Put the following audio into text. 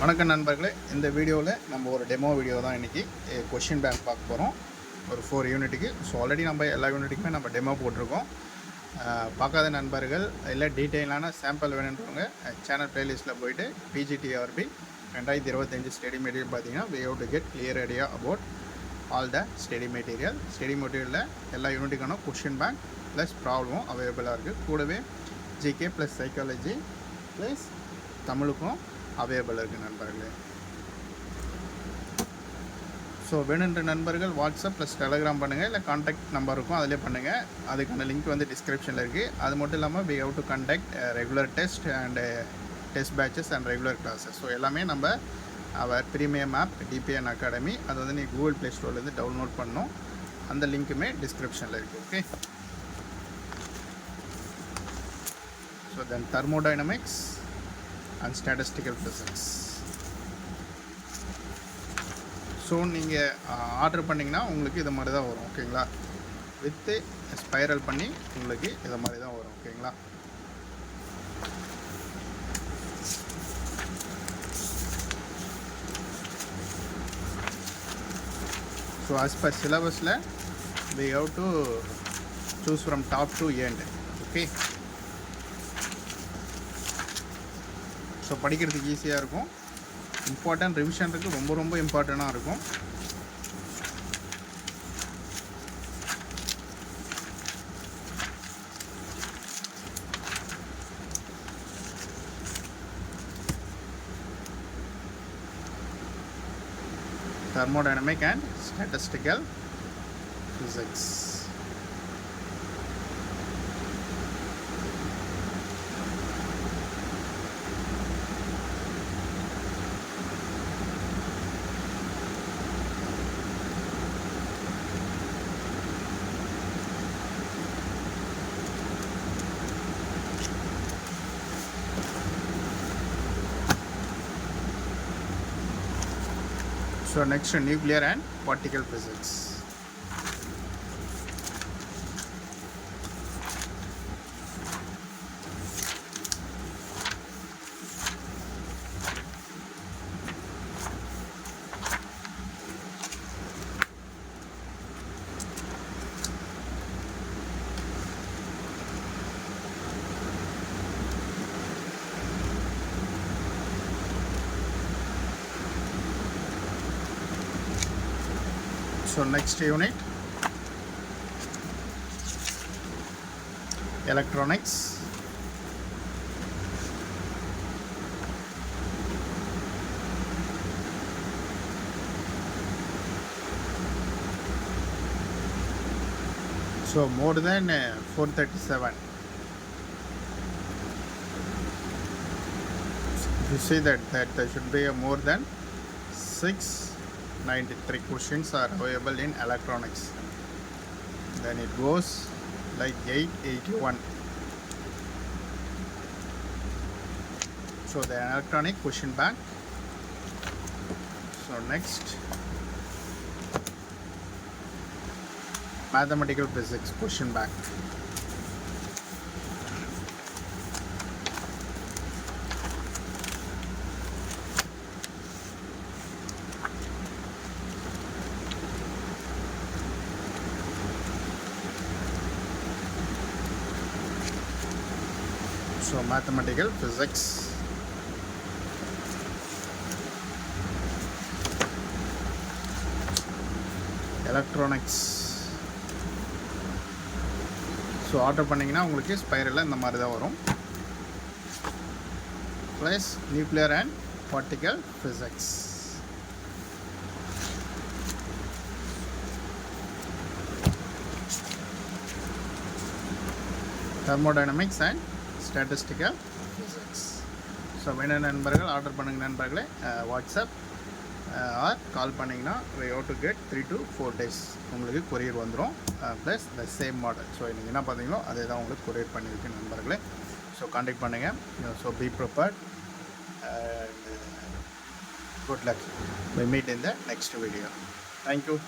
வணக்கம் நண்பர்களே, இந்த வீடியோவில் நம்ம ஒரு டெமோ வீடியோ தான் இன்றைக்கி கொஷின் பேங்க் பார்க்க போகிறோம். ஒரு 4 யூனிட்டுக்கு. ஸோ ஆல்ரெடி நம்ம எல்லா யூனிட்டுக்குமே நம்ம டெமோ போட்டிருக்கோம். பார்க்காத நண்பர்கள் இல்லை டீட்டெயிலான சாம்பிள் வேணுன்றவங்க சேனல் ப்ளேலிஸ்ட்டில் போய்ட்டு PGTRB 2025 ஸ்டடி மெட்டீரியல் பார்த்தீங்கன்னா we have to get clear idea about all the study மெட்டீரியலில் எல்லா யூனிட்டுக்கான கொஷின் பேங்க் ப்ளஸ் ப்ராப்ளமும் அவைலபிளாக இருக்குது. கூடவே ஜிகே ப்ளஸ் சைக்காலஜி ப்ளஸ் தமிழுக்கும் அவைலபிள் இருக்குது நண்பர்களே. ஸோ வேணுன்ற நண்பர்கள் வாட்ஸ்அப் ப்ளஸ் டெலகிராம் பண்ணுங்கள், இல்லை கான்டாக்ட் நம்பர் இருக்கும் அதிலே பண்ணுங்கள். அதுக்கான லிங்க் வந்து டிஸ்கிரிப்ஷனில் இருக்குது. அது மட்டும் இல்லாமல் we have to conduct regular test and test patches and regular classes. So எல்லாமே நம்ம அவர் ப்ரீமியம் ஆப் டிபிஎன் அகாடமி அது வந்து நீங்கள் கூகுள் ப்ளே ஸ்டோர்லேருந்து டவுன்லோட் பண்ணணும். அந்த லிங்க்குமே டிஸ்கிரிப்ஷனில் இருக்குது. Okay. So then thermodynamics and statistical physics. So நீங்கள் ஆர்டர் பண்ணிங்கன்னா உங்களுக்கு இது மாதிரி தான் வரும். ஓகேங்களா. வித்து ஸ்பைரல் பண்ணி உங்களுக்கு இது மாதிரி தான் வரும். ஓகேங்களா. ஸோ as per சிலபஸில் we have to choose from top to end. Okay. So படிக்கிறதுக்கு ஈஸியாக இருக்கும். இம்பார்ட்டன்ட் ரிவிஷனுக்கு ரொம்ப இம்பார்ட்டண்ட்டாக இருக்கும். thermodynamic and statistical physics. So next, nuclear and particle physics. So next unit, electronics. So more than 437. You see that there should be a more than 693 questions are available in electronics. Then it goes like 881. So the electronic question bank. So next, mathematical physics question bank. So mathematical physics. Electronics. So order பண்ணிங்கன்னா உங்களுக்கு ஸ்பைரலில் இந்த மாதிரி தான் வரும். Plus nuclear and particle physics. Thermodynamics and statistical physics. So வேணும் நண்பர்கள் order பண்ணுங்க நண்பர்களே. வாட்ஸ்அப் ஆர் கால் பண்ணிங்கன்னா we have to get 3 to 4 days உங்களுக்கு கொரியர் வந்துடும். Plus the same model. So நீங்கள் என்ன பார்த்தீங்களோ அதே தான் உங்களுக்கு கொரியர் பண்ணியிருக்கு நண்பர்களே. ஸோ கான்டாக்ட் பண்ணுங்கள். So be prepared and good luck. We meet in the next video. Thank you.